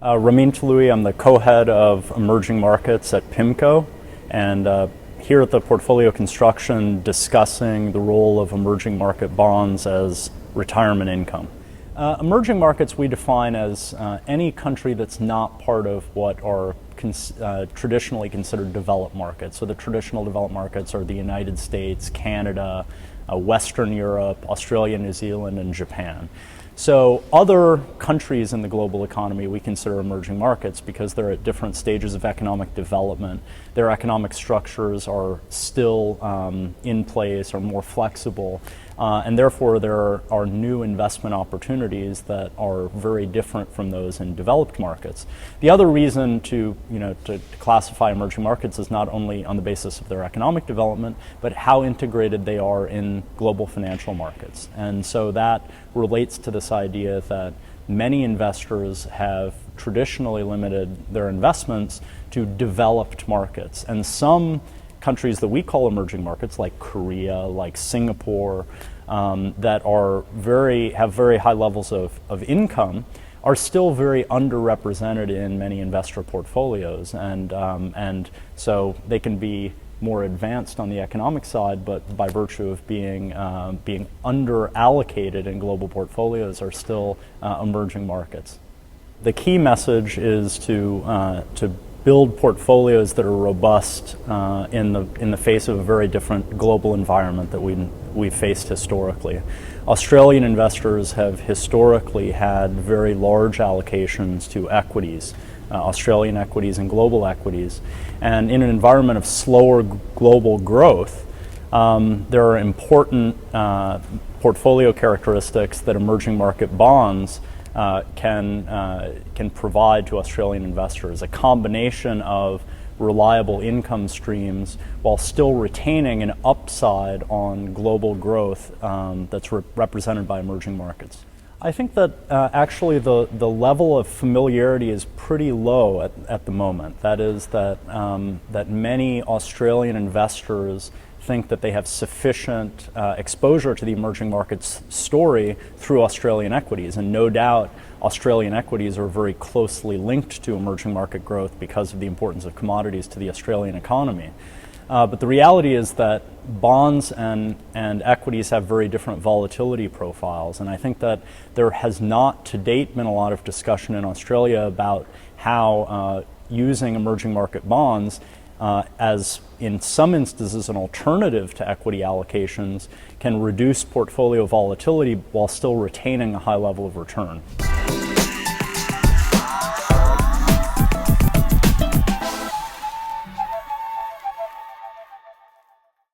Ramin Toloui, I'm the co-head of emerging markets at Pimco, and here at the portfolio construction discussing the role of emerging market bonds as retirement income. Emerging markets we define as any country that's not part of what are traditionally considered developed markets. So the traditional developed markets are the United States, Canada, Western Europe, Australia, New Zealand, and Japan. So other countries in the global economy we consider emerging markets because they're at different stages of economic development. Their economic structures are still in place or more flexible, and therefore there are new investment opportunities that are very different from those in developed markets. The other reason to classify emerging markets is not only on the basis of their economic development, but how integrated they are in global financial markets. And so that relates to this idea that many investors have traditionally limited their investments to developed markets. And some countries that we call emerging markets, like Korea, like Singapore, that have very high levels of income, are still very underrepresented in many investor portfolios. And so they can be more advanced on the economic side, but by virtue of being under-allocated in global portfolios are still emerging markets. The key message is to build portfolios that are robust in the face of a very different global environment that we've faced historically. Australian investors have historically had very large allocations to equities, Australian equities and global equities. And in an environment of slower global growth, there are important portfolio characteristics that emerging market bonds can provide to Australian investors. A combination of reliable income streams while still retaining an upside on global growth that's represented by emerging markets. I think that actually the level of familiarity is pretty low at the moment. That is that many Australian investors think that they have sufficient exposure to the emerging markets story through Australian equities. And no doubt Australian equities are very closely linked to emerging market growth because of the importance of commodities to the Australian economy. But the reality is that bonds and equities have very different volatility profiles, and I think that there has not to date been a lot of discussion in Australia about how using emerging market bonds as in some instances an alternative to equity allocations can reduce portfolio volatility while still retaining a high level of return.